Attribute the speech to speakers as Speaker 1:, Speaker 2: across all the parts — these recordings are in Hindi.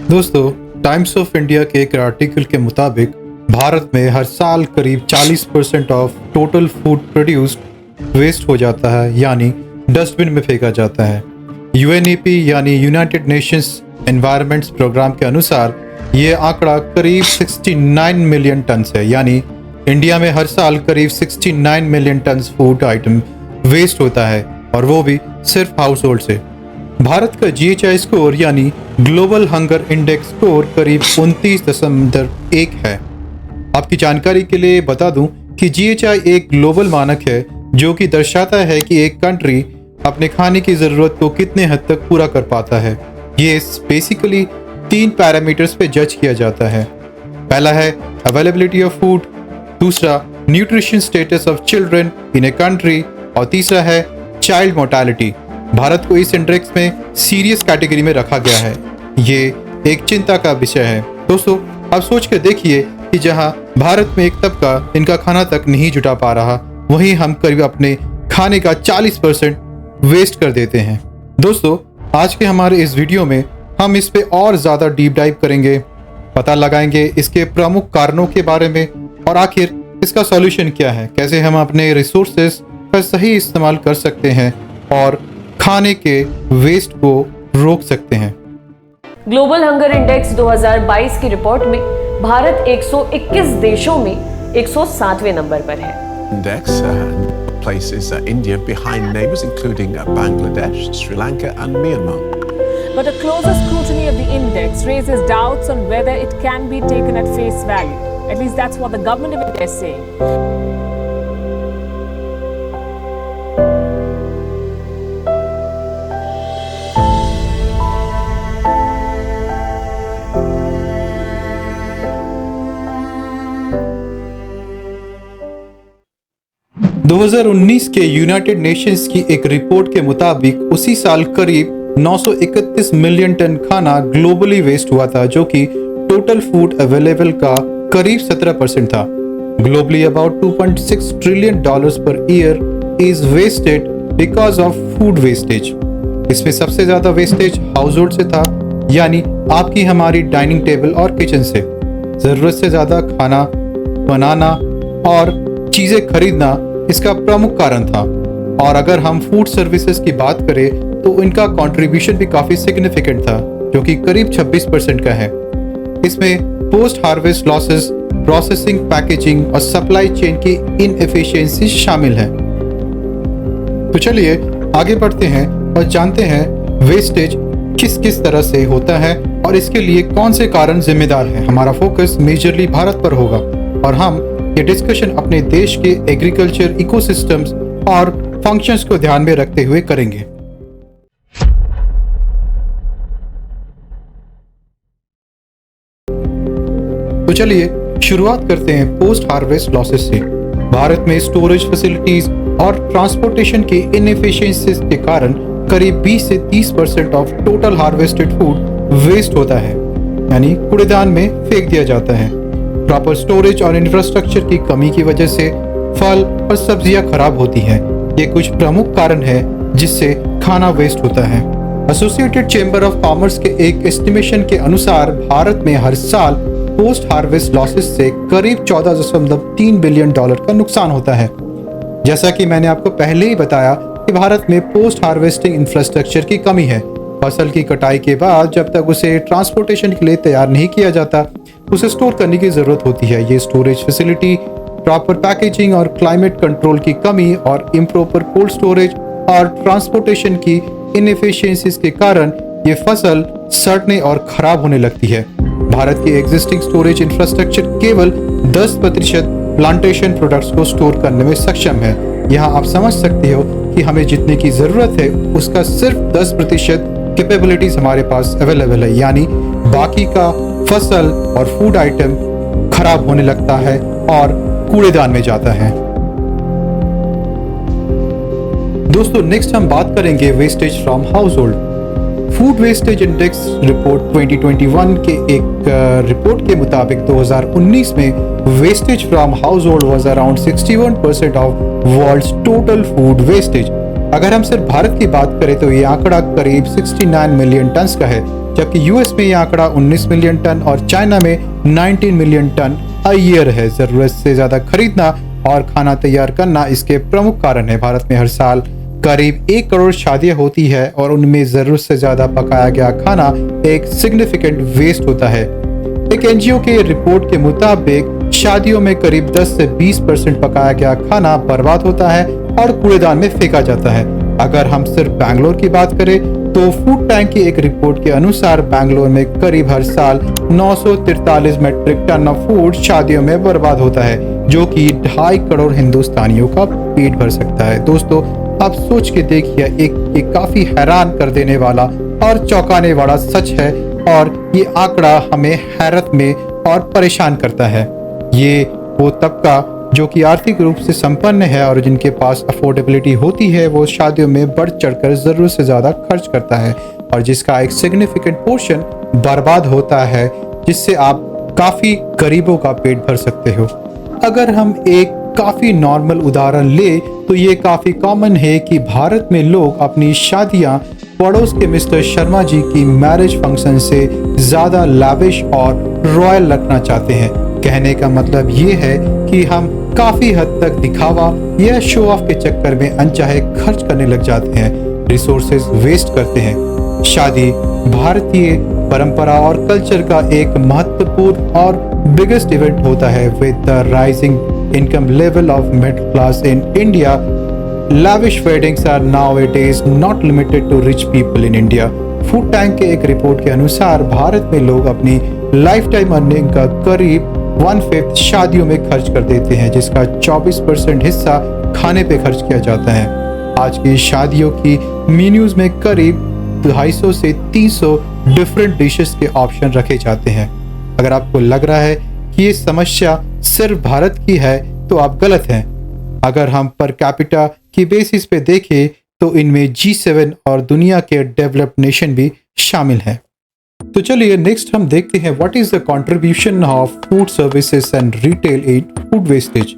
Speaker 1: दोस्तों, टाइम्स ऑफ इंडिया के एक आर्टिकल के मुताबिक भारत में हर साल करीब 40% of total food produced waste हो जाता है, यानी डस्टबिन में फेंका जाता है। यूएनईपी यानी यूनाइटेड नेशंस एनवायरनमेंट प्रोग्राम के अनुसार ये आंकड़ा करीब 69 मिलियन टन है, यानी इंडिया में हर साल करीब 69 million tonne food item waste होता है, और वो भी सिर्फ हाउस होल्ड से। भारत का GHI स्कोर यानी ग्लोबल हंगर इंडेक्स स्कोर करीब 29.1 है। आपकी जानकारी के लिए बता दूं कि GHI एक ग्लोबल मानक है जो कि दर्शाता है कि एक कंट्री अपने खाने की ज़रूरत को कितने हद तक पूरा कर पाता है। ये बेसिकली 3 पैरामीटर्स पे जज किया जाता है। पहला है अवेलेबिलिटी ऑफ फूड, दूसरा nutrition status of children in a country, और तीसरा है चाइल्ड मोर्टालिटी। भारत को इस इंडेक्स में सीरियस कैटेगरी में रखा गया है। ये एक चिंता का विषय है। दोस्तों, आप सोच कर देखिए कि जहां भारत में एक तबका इनका खाना तक नहीं जुटा पा रहा, वहीं हम करीब अपने खाने का 40% वेस्ट कर देते हैं। दोस्तों, आज के हमारे इस वीडियो में हम इस पे और ज़्यादा डीप डाइव करेंगे, पता लगाएंगे इसके प्रमुख कारणों के बारे में, और आखिर इसका सॉल्यूशन क्या है, कैसे हम अपने रिसोर्सेज का सही इस्तेमाल कर सकते हैं और खाने के वेस्ट को रोक सकते हैं।
Speaker 2: ग्लोबल हंगर इंडेक्स 2022 की रिपोर्ट में भारत 121 देशों में 107वें नंबर पर है।
Speaker 3: Index places India behind neighbors including Bangladesh, Sri Lanka and Myanmar.
Speaker 4: But a closer scrutiny of the index raises doubts on whether it can be taken at face value. At least that's what the government of India is saying.
Speaker 1: दो 2019 के यूनाइटेड नेशंस की एक रिपोर्ट के मुताबिक उसी साल करीब 931 मिलियन टन खाना ग्लोबली वेस्ट हुआ था, जो कि टोटल फूड अवेलेबल का करीब 17% था। Globally about $2.6 trillion per year is wasted because of food wastage. इसमें सबसे ज्यादा वेस्टेज हाउस होल्ड से था, यानी आपकी हमारी डाइनिंग टेबल और किचन से। जरूरत से ज्यादा खाना बनाना और चीजें खरीदना इसका प्रमुख कारण था। और अगर हम फूड सर्विसेज की बात करें तो इनका कंट्रीब्यूशन भी काफी सिग्निफिकेंट था, जो कि करीब 26% का है। इसमें post harvest losses, processing, packaging और सप्लाई चेन की इनएफिशिएंसी शामिल हैं। तो चलिए आगे बढ़ते हैं और जानते हैं वेस्टेज किस किस तरह से होता है और इसके लिए कौन से कारण जिम्मेदार हैं। हमारा फोकस मेजरली भारत पर होगा और हम ये डिस्कशन अपने देश के एग्रीकल्चर इकोसिस्टम्स और फंक्शंस को ध्यान में रखते हुए करेंगे। तो चलिए शुरुआत करते हैं पोस्ट हार्वेस्ट लॉसेस से। भारत में स्टोरेज फैसिलिटीज और ट्रांसपोर्टेशन की इनएफिशिएंसीज के कारण करीब 20 से 30% of total harvested food waste होता है, यानी कूड़ेदान में फेंक दिया जाता है। प्रॉपर स्टोरेज और इंफ्रास्ट्रक्चर की कमी की वजह से फल और सब्जियां खराब होती हैं। ये कुछ प्रमुख कारण हैं जिससे खाना वेस्ट होता है। एसोसिएटेड चेंबर ऑफ कॉमर्स के एक एस्टिमेशन के अनुसार भारत में हर साल पोस्ट हार्वेस्ट लॉसेस से करीब $14.3 बिलियन का नुकसान होता है। जैसा कि मैंने आपको पहले ही बताया कि भारत में पोस्ट हार्वेस्टिंग इंफ्रास्ट्रक्चर की कमी है। फसल की कटाई के बाद जब तक उसे ट्रांसपोर्टेशन के लिए तैयार नहीं किया जाता, उसे स्टोर करने की जरूरत होती है। ये स्टोरेज फैसिलिटी, प्रॉपर पैकेजिंग और क्लाइमेट कंट्रोल की कमी और इम्प्रॉपर कोल्ड स्टोरेज और ट्रांसपोर्टेशन की इनएफिशिएंसीज के कारण ये फसल सड़ने और खराब होने लगती है। भारत की एग्जिस्टिंग स्टोरेज इंफ्रास्ट्रक्चर केवल 10% प्लांटेशन प्रोडक्ट्स को स्टोर करने में सक्षम है। यहाँ आप समझ सकते हो कि हमें जितने की जरूरत है उसका सिर्फ 10% कैपेबिलिटीज हमारे पास अवेलेबल है, यानी बाकी का फसल और फूड आइटम खराब होने लगता है और कूड़ेदान में जाता है। दोस्तों, नेक्स्ट हम बात करेंगे wastage from household. Food wastage index report 2021 के एक रिपोर्ट के मुताबिक 2019 में wastage from household was around 61% of world's total food wastage. अगर हम सिर्फ भारत की बात करें तो ये आंकड़ा करीब 69 मिलियन टन का है, जबकि यूएस में ये आंकड़ा 19 मिलियन टन और चाइना में 19 मिलियन टन अ ईयर है। जरूरत से ज्यादा खरीदना और खाना तैयार करना इसके प्रमुख कारण है। भारत में हर साल करीब 1 करोड़ शादियां होती है और उनमें जरूरत से ज्यादा पकाया गया खाना एक सिग्निफिकेंट वेस्ट होता है। एक एनजीओ के रिपोर्ट के मुताबिक शादियों में करीब 10 से 20% पकाया गया खाना बर्बाद होता है और कूड़ेदान में फेंका जाता है। अगर हम सिर्फ बैंगलोर की बात करें तो फूड टैंक की एक रिपोर्ट के अनुसार बैंगलोर में करीब हर साल 943 मीट्रिक टन फूड शादियों में बर्बाद होता है, जो कि 2.5 करोड़ हिंदुस्तानियों का पेट भर सकता है। दोस्तों, आप सोच के देखिए, एक काफी हैरान कर देने वाला और चौंकाने वाला सच है और ये आंकड़ा हमें हैरत में और परेशान करता है। ये वो तबका जो कि आर्थिक रूप से संपन्न है और जिनके पास अफोर्डेबिलिटी होती है, वो शादियों में बढ़ चढ़कर जरूरत से ज्यादा खर्च करता है और जिसका एक सिग्निफिकेंट पोर्शन बर्बाद होता है, जिससे आप काफी गरीबों का पेट भर सकते हो। अगर हम एक काफी नॉर्मल उदाहरण ले तो ये काफी कॉमन है कि भारत में लोग अपनी शादियां पड़ोस के मिस्टर शर्मा जी की मैरिज फंक्शन से ज्यादा लाविश और रॉयल रखना चाहते हैं। कहने का मतलब ये है कि हम काफी हद तक दिखावा या शो ऑफ के चक्कर में अनचाहे खर्च करने लग जाते हैं, रिसोर्सेज वेस्ट करते हैं। शादी भारतीय परंपरा और कल्चर का एक महत्वपूर्ण और बिगेस्ट इवेंट होता है। With the rising income level of middle class in India, lavish weddings are nowadays not limited to rich people in India. Food tank के एक रिपोर्ट के अनुसार भारत में लोग अपनी लाइफ टाइम अर्निंग का करीब 1/5 शादियों में खर्च कर देते हैं, जिसका 24% हिस्सा खाने पे खर्च किया जाता है। आज की शादियों की मेन्यूज में करीब 250 से 300 डिफरेंट डिशेस के ऑप्शन रखे जाते हैं। अगर आपको लग रहा है कि ये समस्या सिर्फ भारत की है तो आप गलत हैं। अगर हम पर कैपिटा की बेसिस पे देखें तो इनमें G7 और दुनिया के डेवलप्ड नेशन भी शामिल हैं। तो चलिए नेक्स्ट हम देखते हैं what is the contribution of food services and retail in food wastage.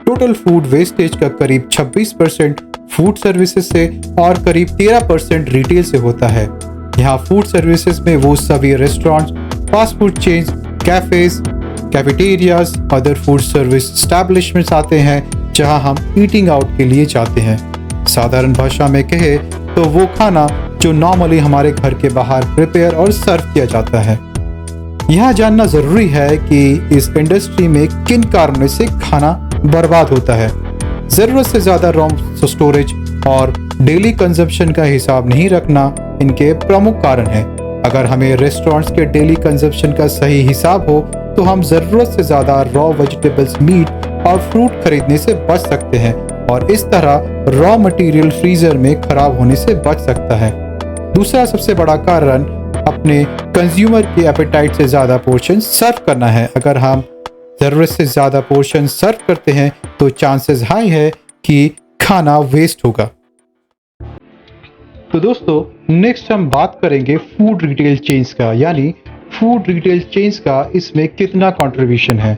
Speaker 1: Total food wastage का करीब 26% फूड सर्विसेज से और करीब 13% रिटेल से होता है। यहाँ फूड सर्विसेज में वो सभी restaurants, fast food chains, cafes, cafeterias, other food service establishments आते हैं जहां हम ईटिंग आउट के लिए जाते हैं। साधारण भाषा में कहे तो वो खाना जो नॉर्मली हमारे घर के बाहर प्रिपेयर और सर्व किया जाता है। यहाँ जानना जरूरी है कि इस इंडस्ट्री में किन कारणों से खाना बर्बाद होता है। जरूरत से ज्यादा रॉ स्टोरेज और डेली कंजप्शन का हिसाब नहीं रखना इनके प्रमुख कारण है। अगर हमें रेस्टोरेंट्स के डेली कंजप्शन का सही हिसाब हो तो हम जरूरत से ज्यादा रॉ वेजिटेबल्स, मीट और फ्रूट खरीदने से बच सकते हैं और इस तरह रॉ मटेरियल फ्रीजर में खराब होने से बच सकता है। दूसरा सबसे बड़ा कारण अपने कंज्यूमर के एपेटाइट से ज्यादा पोर्शन सर्व करना है। अगर हम जरूरत से ज्यादा पोर्शन सर्व करते हैं तो चांसेस हाई है कि खाना वेस्ट होगा। तो दोस्तों, नेक्स्ट हम बात करेंगे फूड रिटेल चेन्स का, यानी फूड रिटेल चेन्स का इसमें कितना कंट्रीब्यूशन है।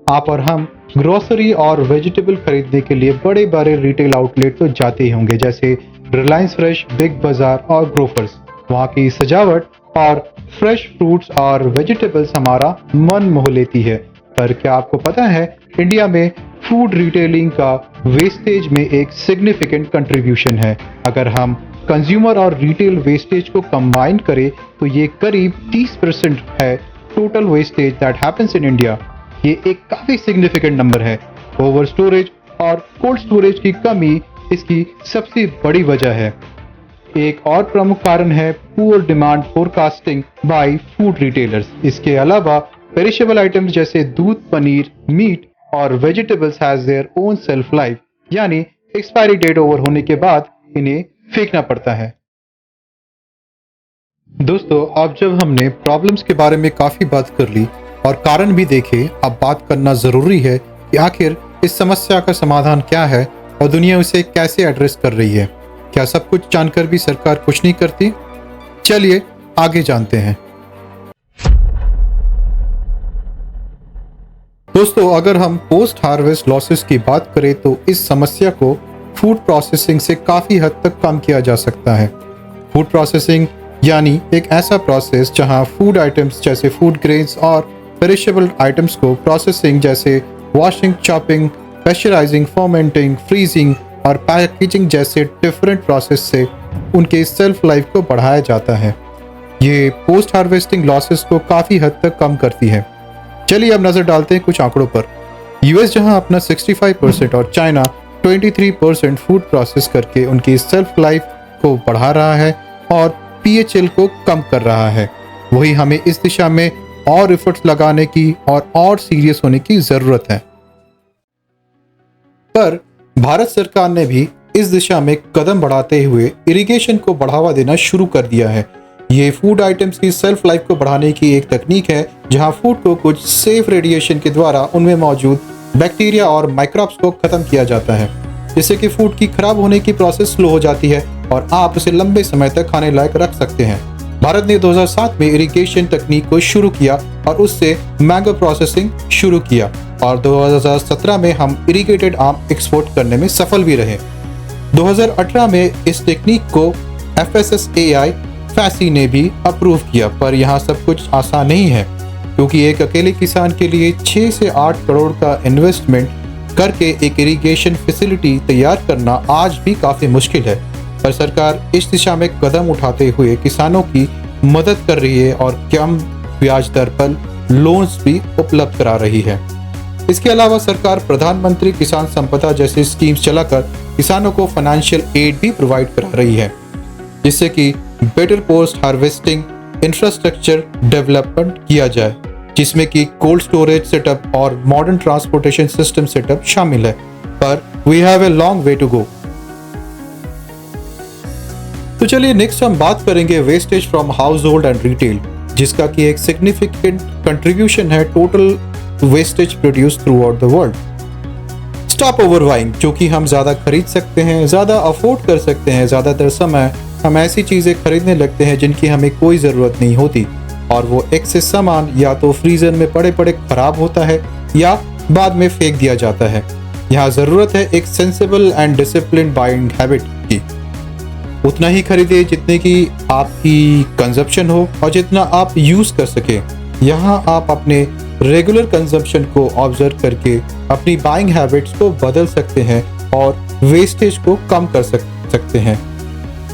Speaker 1: आप और हम ग्रोसरी और वेजिटेबल खरीदने के लिए बड़े बड़े रिटेल आउटलेट तो जाते ही होंगे, जैसे रिलायंस फ्रेश, बिग बाजार और ग्रोफर्स। वहाँ की सजावट और फ्रेश फ्रूट्स और वेजिटेबल्स हमारा मन मोह लेती है। पर क्या आपको पता है इंडिया में फूड रिटेलिंग का वेस्टेज में एक सिग्निफिकेंट कंट्रीब्यूशन है। अगर हम कंज्यूमर और रिटेल वेस्टेज को कंबाइन करें तो ये करीब 30% है total wastage that happens in India. ये एक काफी सिग्निफिकेंट नंबर है। ओवर स्टोरेज और कोल्ड स्टोरेज की कमी इसकी सबसे बड़ी वजह है। एक और प्रमुख कारण है poor demand forecasting by food retailers. इसके अलावा पेरिशेबल आइटम्स जैसे दूध, पनीर, मीट और vegetables has their own shelf life, यानी एक्सपायरी डेट ओवर होने के बाद इन्हें फेंकना पड़ता है। दोस्तों, अब जब हमने प्रॉब्लम्स के बारे में काफी बात कर ली और कारण भी देखे, अब बात करना जरूरी है कि आखिर इस समस्या का समाधान क्या है और दुनिया उसे कैसे एड्रेस कर रही है। क्या सब कुछ जानकर भी सरकार कुछ नहीं करती? चलिए आगे जानते हैं। दोस्तों, अगर हम पोस्ट हार्वेस्ट लॉसेस की बात करें तो इस समस्या को फूड प्रोसेसिंग से काफ़ी हद तक कम किया जा सकता है। फूड प्रोसेसिंग यानी एक ऐसा प्रोसेस जहां फूड आइटम्स जैसे फूड ग्रेन्स और पेरिशेबल आइटम्स को प्रोसेसिंग जैसे वॉशिंग, चॉपिंग, पेस्चराइजिंग, फर्मेंटिंग, फ्रीजिंग और पैकेजिंग जैसे डिफरेंट प्रोसेस से उनके सेल्फ लाइफ को बढ़ाया जाता है। ये पोस्ट हार्वेस्टिंग लॉसेस को काफ़ी हद तक कम करती है। चलिए अब नज़र डालते हैं कुछ आंकड़ों पर। यूएस जहां अपना 65% और चाइना 23% फूड प्रोसेस करके उनकी सेल्फ लाइफ को बढ़ा रहा है और पीएचएल को कम कर रहा है, वही हमें इस दिशा में और एफर्ट्स लगाने की और सीरियस होने की ज़रूरत है। पर भारत सरकार ने भी इस दिशा में कदम बढ़ाते हुए इरिगेशन को बढ़ावा देना शुरू कर दिया है। ये फूड आइटम्स की सेल्फ लाइफ को बढ़ाने की एक तकनीक है जहां फूड को कुछ सेफ रेडिएशन के द्वारा उनमें मौजूद बैक्टीरिया और माइक्रोब्स को खत्म किया जाता है, जिससे कि फूड की खराब होने की प्रोसेस स्लो हो जाती है और आप उसे लंबे समय तक खाने लायक रख सकते हैं। भारत ने 2007 में इरिगेशन तकनीक को शुरू किया और उससे मैंगो प्रोसेसिंग शुरू किया और 2017 में हम इरिगेटेड आम एक्सपोर्ट करने में सफल भी रहे। 2018 में इस टेक्निक को FSSAI फैसी ने भी अप्रूव किया, पर यहाँ सब कुछ आसान नहीं है क्योंकि एक अकेले किसान के लिए 6 से 8 करोड़ का इन्वेस्टमेंट करके एक इरिगेशन फैसिलिटी तैयार करना आज भी काफ़ी मुश्किल है। पर सरकार इस दिशा में कदम उठाते हुए किसानों की मदद कर रही है और कम ब्याज दर पर लोन्स भी उपलब्ध करा रही है। इसके अलावा सरकार प्रधानमंत्री किसान संपदा जैसी स्कीम्स चलाकर किसानों को फाइनेंशियल एड भी प्रोवाइड करा रही है, जिससे कि better post harvesting infrastructure development किया जाए, जिसमें कि कोल्ड स्टोरेज सेटअप और मॉडर्न ट्रांसपोर्टेशन सिस्टम सेटअप शामिल है। पर we have a long way to go. तो चलिए नेक्स्ट हम बात करेंगे wastage from household and retail, जिसका कि एक सिग्निफिकेंट कंट्रीब्यूशन है total wastage produce throughout the world. Stop overbuying, जो कि हम ज्यादा खरीद सकते हैं, ज्यादा अफोर्ड कर सकते हैं। ज्यादातर समय हम ऐसी चीजें खरीदने लगते हैं जिनकी हमें कोई जरूरत नहीं होती और वो एक्सेस सामान या तो फ्रीजर में पड़े पड़े खराब होता है या बाद में फेंक दिया जाता है। यहाँ जरूरत है एक sensible and discipline buying habit की। उतना ही खरीदे जितने की आपकी कंजप्शन हो और जितना आप यूज कर सके। यहाँ आप अपने रेगुलर कंजप्शन को ऑब्जर्व करके अपनी बाइंग हैबिट्स को बदल सकते हैं और वेस्टेज को कम कर सकते हैं।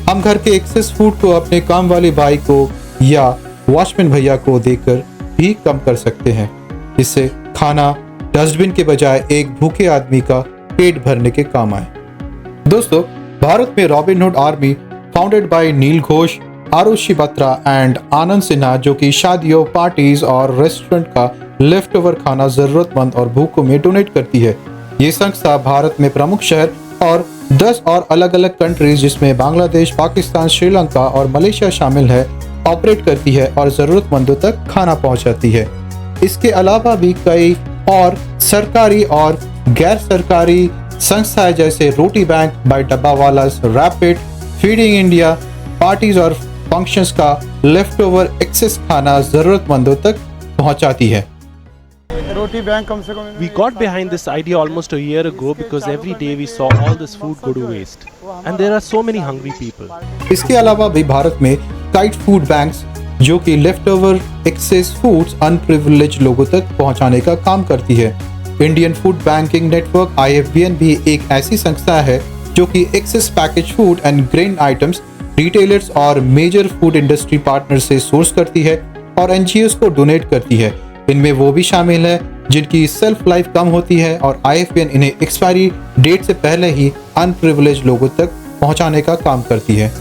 Speaker 1: हम घर के एक्सेस फूड को अपने काम वाली बाई को या वॉचमैन भैया को देकर भी कम कर सकते हैं, जिससे खाना डस्टबिन के बजाय एक भूखे आदमी का पेट भरने के काम आए। दोस्तों, भारत में Robin Hood army founded by Neel Ghosh, Aarushi Batra and Anand Sinha, जो कि शादियों, पार्टीज और रेस्टोरेंट का लेफ्ट ओवर खाना जरूरतमंद और भूखों में डोनेट करती है। ये संस्था भारत में प्रमुख शहर और 10 और अलग अलग कंट्रीज जिसमें बांग्लादेश, पाकिस्तान, श्रीलंका और मलेशिया शामिल है ऑपरेट करती है और जरूरतमंदों तक खाना पहुंचाती है। इसके अलावा भी कई और सरकारी और गैर सरकारी संस्थाएं जैसे Roti bank, by dabbawalas, rapid, feeding India, parties और फंक्शंस का लेफ्ट ओवर एक्सेस खाना जरूरतमंदों तक पहुंचाती है।
Speaker 5: We got behind this idea almost a year ago because every day we saw all this food go to waste and there are so many hungry people.
Speaker 1: इसके अलावा भी भारत में काइट फूड बैंक्स, जो कि left over excess foods unprivileged लोगों तक पहुंचाने का काम करती है। Indian food banking network IFBN भी एक ऐसी संस्था है जो कि excess package food and grain items retailers और मेजर फूड इंडस्ट्री पार्टनर से सोर्स करती है और NGOs को डोनेट करती है। इनमें वो भी शामिल है जिनकी सेल्फ लाइफ कम होती है और IFBN इन्हें एक्सपायरी डेट से पहले ही अनप्रिविलेज्ड लोगों तक पहुंचाने का काम करती है।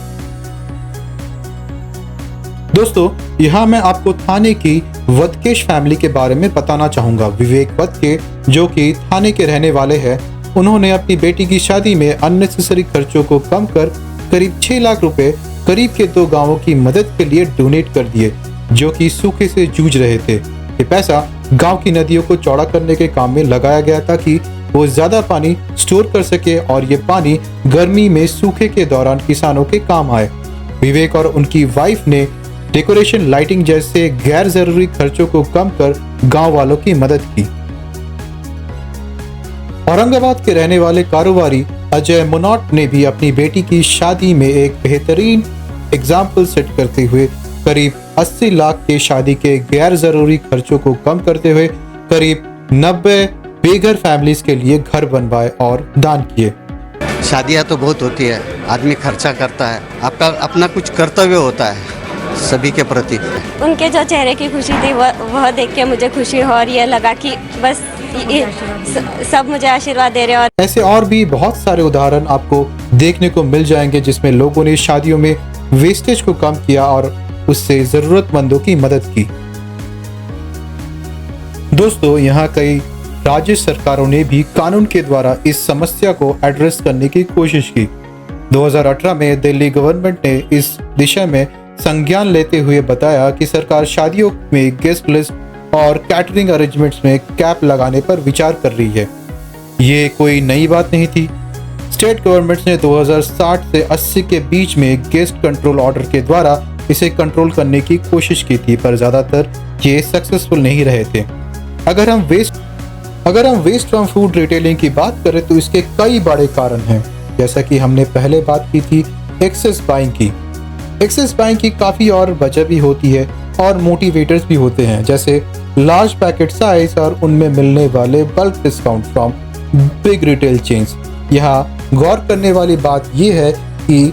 Speaker 1: दोस्तों, यहाँ मैं आपको थाने की वदकेश फैमिली के बारे में बताना चाहूंगा। विवेक वदके, जो कि थाने के रहने वाले हैं, उन्होंने अपनी बेटी की शादी में अननेसेसरी खर्चों को कम कर करीब 6 लाख रुपए करीब के 2 गांवों की मदद के लिए डोनेट कर दिए, जो कि सूखे से जूझ रहे थे। ये पैसा गांव की नदियों को चौड़ा करने के काम में लगाया गया ताकि वो ज्यादा पानी स्टोर कर सके और ये पानी गर्मी में सूखे के दौरान किसानों के काम आए। विवेक और उनकी वाइफ ने डेकोरेशन, लाइटिंग जैसे गैर जरूरी खर्चों को कम कर गांव वालों की मदद की। औरंगाबाद के रहने वाले कारोबारी अजय मुनोट ने भी अपनी बेटी की शादी में एक बेहतरीन एग्जाम्पल सेट करते हुए करीब 80 लाख के शादी के गैर जरूरी खर्चों को कम करते हुए करीब 90 बेघर फैमिलीज के लिए घर बनवाए और दान किए।
Speaker 6: शादियाँ तो बहुत होती है, आदमी खर्चा करता है, आपका अपना कुछ कर्तव्य होता है सभी के प्रति।
Speaker 7: उनके जो चेहरे की खुशी थी वह देख के मुझे खुशी हो और ये लगा कि बस सब मुझे आशीर्वाद दे रहे हैं। और
Speaker 1: ऐसे और भी बहुत सारे उदाहरण आपको देखने को मिल जाएंगे जिसमें लोगों ने शादियों में वेस्टेज को कम किया और उससे जरूरतमंदों की मदद की। दोस्तों, यहाँ कई राज्य सरकारों ने भी कानून के द्वारा इस समस्या को एड्रेस करने की कोशिश की। 2018 में दिल्ली गवर्नमेंट ने इस दिशा में संज्ञान लेते हुए बताया कि सरकार शादियों में गेस्ट लिस्ट और कैटरिंग अरेंजमेंट्स में कैप लगाने पर विचार कर रही है। ये कोई नई बात नहीं थी। स्टेट गवर्नमेंट्स ने 2060 से 80 के बीच में गेस्ट कंट्रोल ऑर्डर के द्वारा इसे कंट्रोल करने की कोशिश की थी, पर ज्यादातर ये सक्सेसफुल नहीं रहे थे। अगर हम वेस्ट फ्रॉम फूड रिटेलिंग की बात करें तो इसके कई बड़े कारण हैं। जैसा कि हमने पहले बात की थी एक्सेस बाइंग की। एक्सेस बाइंग की काफी और वजह भी होती है और मोटिवेटर्स भी होते हैं, जैसे लार्ज पैकेट साइज और उनमें मिलने वाले bulk discount from big retail chains. यहाँ गौर करने वाली बात यह है कि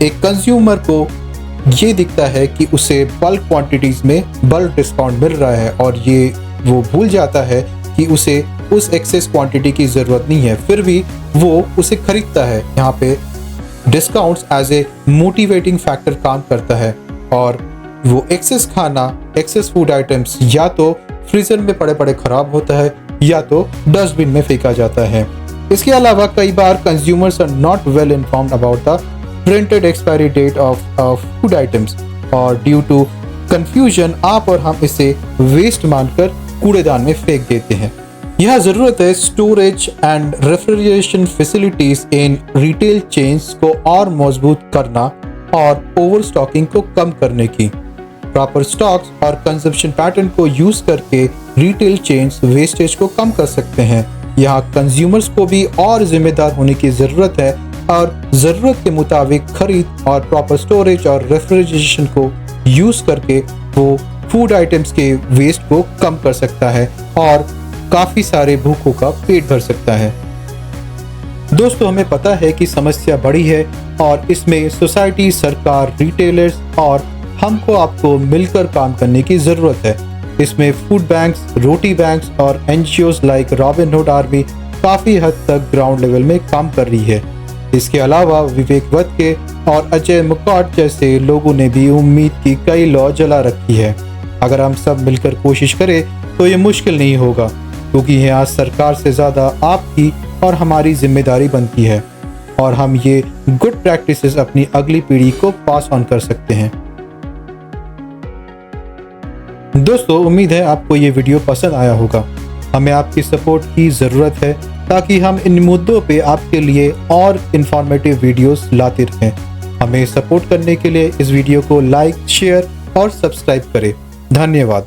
Speaker 1: एक कंज्यूमर को ये दिखता है कि उसे बल्क क्वांटिटीज में बल्क डिस्काउंट मिल रहा है और ये वो भूल जाता है कि उसे उस एक्सेस क्वांटिटी की जरूरत नहीं है, फिर भी वो उसे खरीदता है। यहाँ पे discounts as a motivating factor काम करता है और वो एक्सेस फूड आइटम्स या तो फ्रीजर में पड़े पड़े खराब होता है या तो डस्टबिन में फेंका जाता है। इसके अलावा कई बार consumers are not well informed about the printed expiry date of food items और ड्यू टू कंफ्यूजन आप और हम इसे वेस्ट मानकर कूड़ेदान में फेंक देते हैं। यह जरूरत है storage and refrigeration facilities in retail chains को और मजबूत करना और ओवर स्टॉकिंग को कम करने की। प्रॉपर स्टॉक्स और कंजप्शन पैटर्न को यूज करके रिटेल चेन्स वेस्टेज को कम कर सकते हैं। यहाँ कंज्यूमर्स को भी और जिम्मेदार होने की जरूरत है और जरूरत के मुताबिक खरीद और प्रॉपर स्टोरेज और रेफ्रिजरेशन को यूज करके वो फूड आइटम्स के वेस्ट को कम कर सकता है और काफी सारे भूखों का पेट भर सकता है। दोस्तों, हमें पता है कि समस्या बड़ी है और इसमें सोसाइटी, सरकार, रिटेलर्स और हमको आपको मिलकर काम करने की जरूरत है। इसमें फूड बैंक्स, रोटी बैंक्स और एनजीओज लाइक रॉबिनहुड आर्मी काफी हद तक ग्राउंड लेवल में काम कर रही है। इसके अलावा विवेक वत्के और अजय मुनोट जैसे लोगों ने भी उम्मीद की कई लौ जला रखी है। अगर हम सब मिलकर कोशिश करें तो ये मुश्किल नहीं होगा, क्योंकि यहाँ सरकार से ज्यादा आपकी और हमारी जिम्मेदारी बनती है और हम ये गुड प्रैक्टिसेस अपनी अगली पीढ़ी को पास ऑन कर सकते हैं। दोस्तों, उम्मीद है आपको ये वीडियो पसंद आया होगा। हमें आपकी सपोर्ट की ज़रूरत है ताकि हम इन मुद्दों पे आपके लिए और इन्फॉर्मेटिव वीडियोस लाते रहें। हमें सपोर्ट करने के लिए इस वीडियो को लाइक, शेयर और सब्सक्राइब करें। धन्यवाद।